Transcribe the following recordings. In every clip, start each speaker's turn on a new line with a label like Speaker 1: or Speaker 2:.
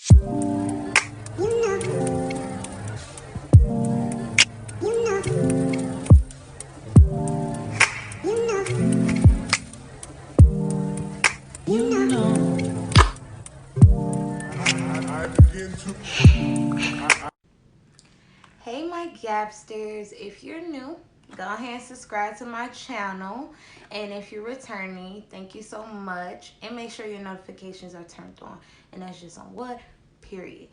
Speaker 1: Hey my Gapsters, if you're new, go ahead and subscribe to my channel. And if you're returning, thank you so much. And make sure your notifications are turned on. And that's just on what? Period.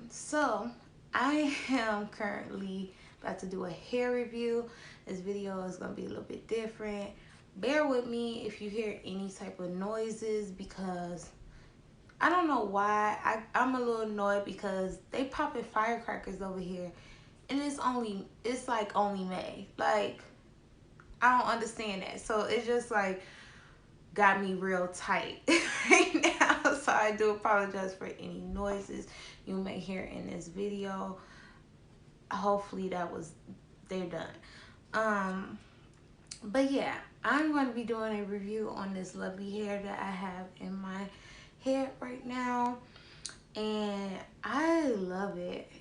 Speaker 1: So I am currently about to do a hair review. This video is gonna be a little bit different. Bear with me if you hear any type of noises because I don't know why. I'm a little annoyed because they popping firecrackers over here. And it's like only May. Like, I don't understand that. So it's just like got me real tight right now. So I do apologize for any noises you may hear in this video. Hopefully they're done. But yeah, I'm going to be doing a review on this lovely hair that I have in my head right now, and I love it.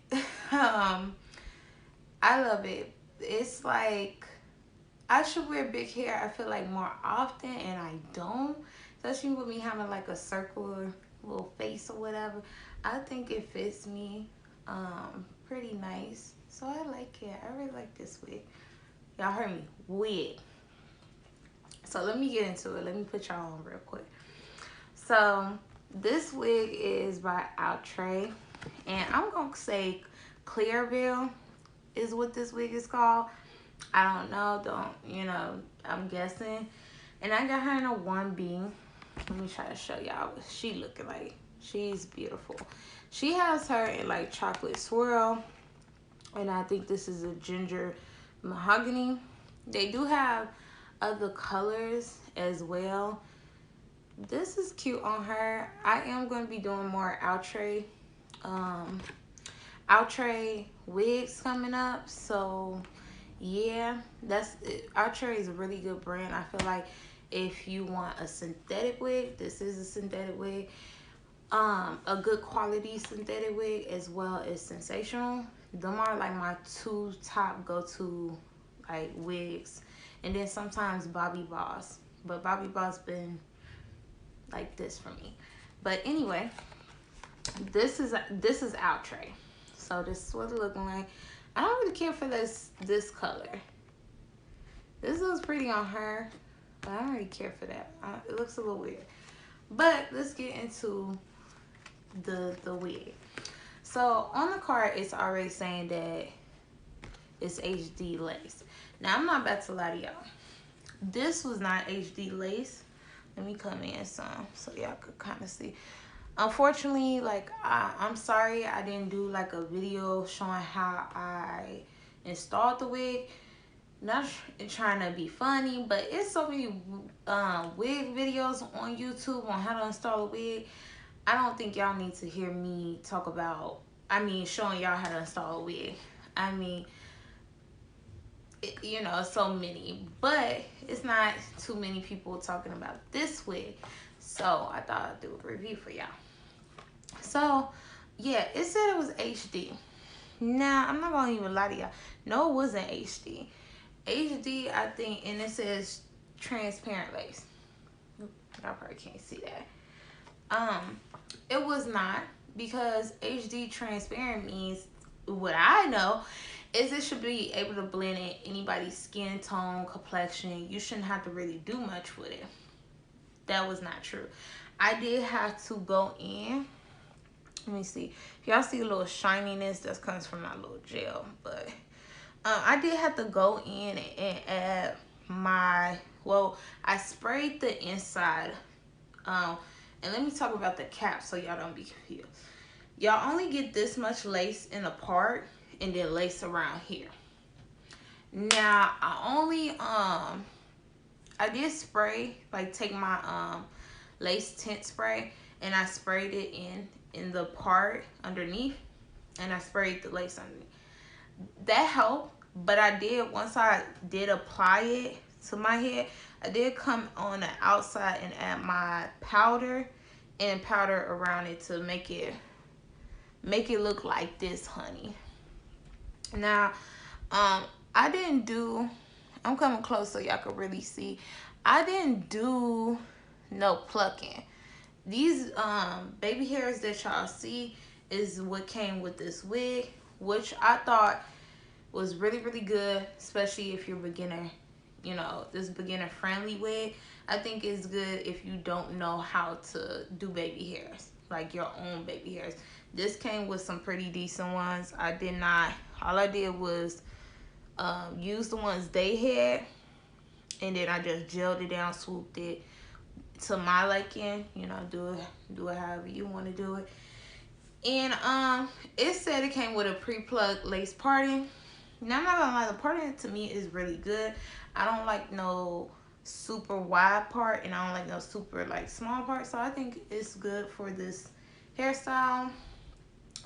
Speaker 1: I love it. It's like I should wear big hair, I feel like, more often, and I don't, especially with me having like a circular little face or whatever. I think it fits me pretty nice, so I like it. I really like this wig. Y'all heard me, wig. So let me get into it. Let me put y'all on real quick. So this wig is by Outre, and I'm gonna say Claribel is what this wig is called. I don't know, I'm guessing. And I got her in a 1B. Let me try to show y'all what she looking like. She's beautiful. She has her in like chocolate swirl, and I think this is a ginger mahogany. They do have other colors as well. This is cute on her. I am going to be doing more Outre wigs coming up. So yeah, that's it. Outre is a really good brand. I feel like if you want a synthetic wig, this is a synthetic wig. A good quality synthetic wig as well as sensational. Them are like my two top go-to like wigs. And then sometimes Bobby Boss. But Bobby Boss been like this for me. But anyway, this is Outre. So this is what it looking like. I don't really care for this color. This looks pretty on her, but I don't really care for that. It looks a little weird. But let's get into the wig. So on the card, it's already saying that it's HD lace. Now I'm not about to lie to y'all. This was not HD lace. Let me come in some so y'all could kind of see. Unfortunately, like I'm sorry I didn't do like a video showing how I installed the wig. Not trying to be funny, but it's so many wig videos on YouTube on how to install a wig. I don't think y'all need to hear me talk about, showing y'all how to install a wig. So many, but it's not too many people talking about this wig. So I thought I'd do a review for y'all. So yeah, it said it was HD. Now I'm not gonna even lie to y'all. No, it wasn't HD. HD, I think, and it says transparent lace. Y'all probably can't see that. It was not, because HD transparent means, what I know is it should be able to blend in anybody's skin tone, complexion. You shouldn't have to really do much with it. That was not true. I did have to go in. Let me see. If y'all see a little shininess, that comes from my little gel. But I did have to go in and add I sprayed the inside. And let me talk about the cap so y'all don't be confused. Y'all only get this much lace in a part and then lace around here. Now I did spray, like take my lace tint spray, and I sprayed it in the part underneath, and I sprayed the lace underneath. That helped, but once I did apply it to my head, I did come on the outside and add my powder and powder around it to make it look like this, honey. Now, I didn't do, I'm coming close so y'all can really see. I didn't do no plucking. These baby hairs that y'all see is what came with this wig, which I thought was really, really good, especially if you're beginner, you know, this beginner friendly wig. I think it's good if you don't know how to do baby hairs, like your own baby hairs. This came with some pretty decent ones. I did not, all I did was use the ones they had, and then I just gelled it down, swooped it to my liking, you know, do it however you want to do it. And it said it came with a pre-plucked lace parting. Now, I'm not gonna lie, the parting to me is really good. I don't like no super wide part, and I don't like no super like small part, so I think it's good for this hairstyle.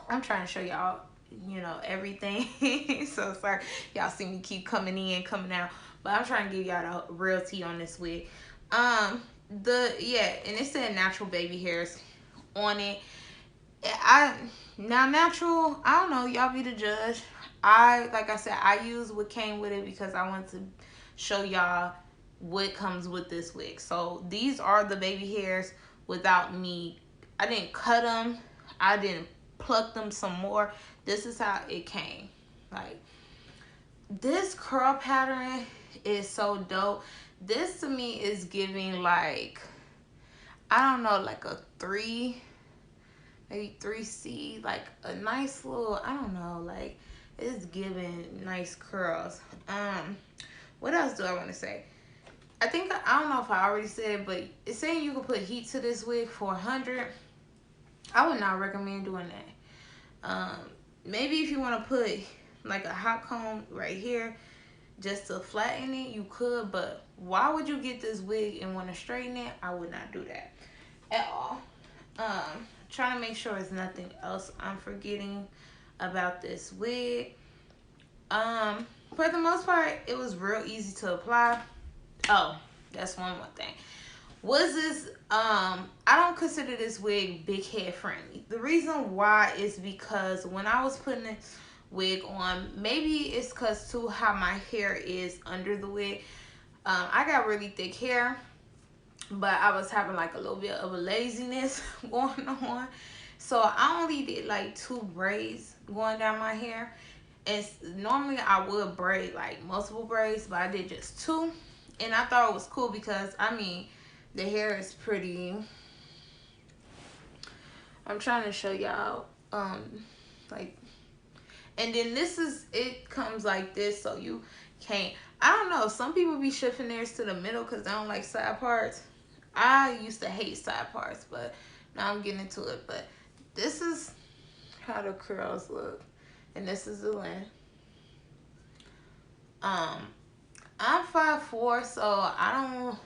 Speaker 1: I'm trying to show y'all, you know, everything. So sorry y'all see me keep coming in, coming out, but I'm trying to give y'all the real tea on this wig. And it said natural baby hairs on it. Now natural, I don't know, y'all be the judge. Like I said, I use what came with it because I want to show y'all what comes with this wig. So these are the baby hairs without me. I didn't cut them. I didn't pluck them some more. This is how it came. Like, this curl pattern is so dope. This to me is giving like, I don't know, like a 3, maybe 3C, like a nice little, I don't know, like it's giving nice curls. What else do I want to say? I think, I don't know if I already said it, but it's saying you can put heat to this wig for 100. I would not recommend doing that. Maybe if you want to put like a hot comb right here just to flatten it, you could, but why would you get this wig and want to straighten it? I would not do that at all. Trying to make sure there's nothing else I'm forgetting about this wig. For the most part, it was real easy to apply. Oh, that's one more thing. Was this, I don't consider this wig big head friendly. The reason why is because when I was putting this wig on, maybe it's because too how my hair is under the wig. I got really thick hair, but I was having like a little bit of a laziness going on. So I only did like 2 braids going down my hair. And normally I would braid like multiple braids, but I did just 2. And I thought it was cool because, I mean, the hair is pretty. I'm trying to show y'all, like, and then this is, it comes like this, so you can't, I don't know, some people be shifting theirs to the middle because they don't like side parts. I used to hate side parts, but now I'm getting into it. But this is how the curls look, and this is the length. I'm 5'4", so I don't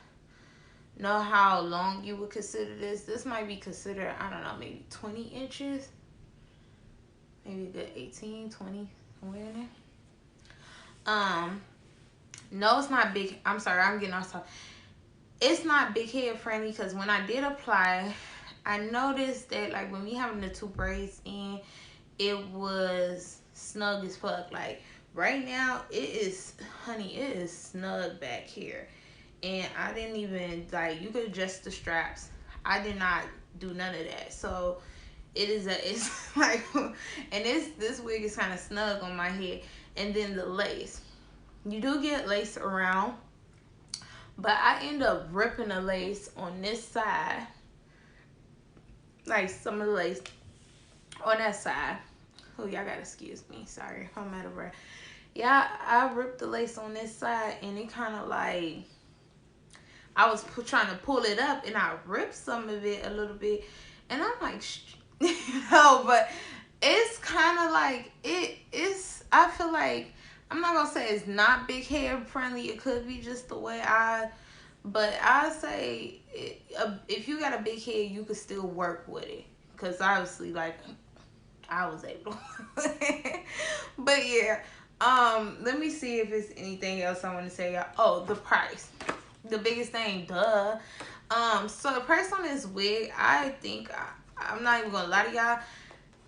Speaker 1: know how long you would consider this. This might be considered, I don't know, maybe 20 inches. Maybe a good 18, 20, somewhere in there. No, it's not big. I'm sorry, I'm getting off topic. It's not big head friendly because when I did apply, I noticed that like when we having the 2 braids in, it was snug as fuck. Like right now, it is, honey, it is snug back here. And I didn't even, like, you could adjust the straps. I did not do none of that. So it's like, and this wig is kind of snug on my head. And then the lace, you do get lace around, but I end up ripping the lace on this side, like some of the lace on that side. Oh, y'all gotta excuse me, sorry, I'm out of breath. Yeah, I ripped the lace on this side, and it kind of like, I was trying to pull it up, and I ripped some of it a little bit, and I'm like, no, but it's kind of like, it's, I feel like, I'm not gonna say it's not big hair friendly. It could be just the way but I say if you got a big head, you could still work with it, because obviously, like, I was able. But yeah, let me see if there's anything else I want to say. Oh, the price, the biggest thing, duh. So the price on this wig, I think I'm not even gonna lie to y'all.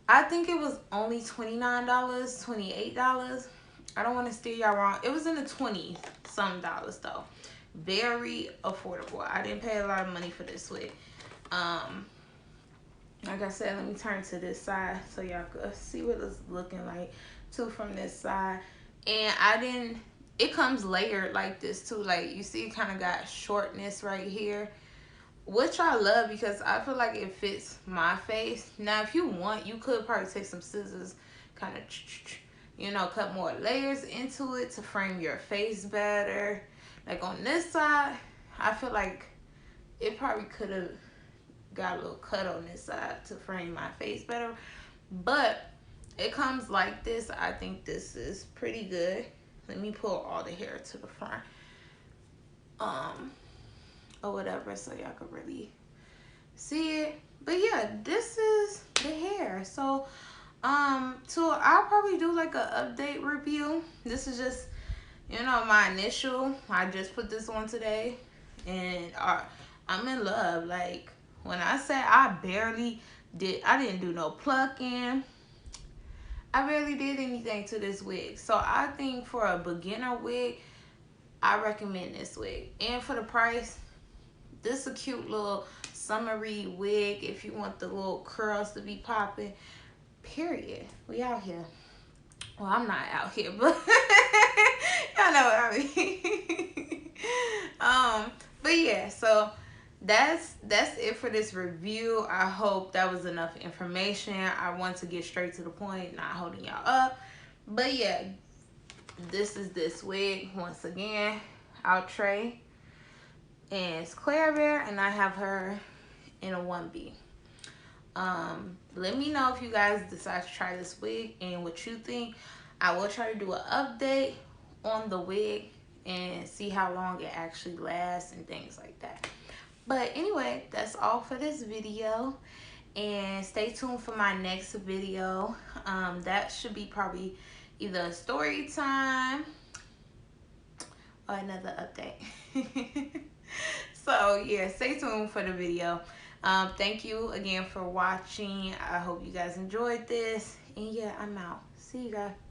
Speaker 1: I think it was only $29, $28. I don't want to steer y'all wrong. It was in the 20 some dollars though. Very affordable. I didn't pay a lot of money for this wig. Like I said, let me turn to this side so y'all can see what it's looking like too from this side. And it comes layered like this too. Like you see, it kind of got shortness right here, which I love because I feel like it fits my face. Now, if you want, you could probably take some scissors, kind of, you know, cut more layers into it to frame your face better. Like on this side, I feel like it probably could have got a little cut on this side to frame my face better. But it comes like this. I think this is pretty good. Let me pull all the hair to the front. Or whatever, so y'all can really see it. But yeah, this is the hair. So I'll probably do like a update review. This is just, you know, my initial. I just put this on today, and I'm in love. Like when I say I didn't do no plucking. I barely did anything to this wig. So I think for a beginner wig, I recommend this wig. And for the price, this is a cute little summery wig if you want the little curls to be popping. Period. We out here. Well, I'm not out here, but y'all know what I mean. But yeah, so that's it for this review. I hope that was enough information. I want to get straight to the point, not holding y'all up. But yeah, this is this wig once again. Outre. And it's Claribel, and I have her in a 1B. Let me know if you guys decide to try this wig and what you think. I will try to do an update on the wig and see how long it actually lasts and things like that. But anyway, that's all for this video. And stay tuned for my next video. That should be probably either a story time or another update. So yeah, stay tuned for the video. Thank you again for watching. I hope you guys enjoyed this. And yeah, I'm out. See you guys.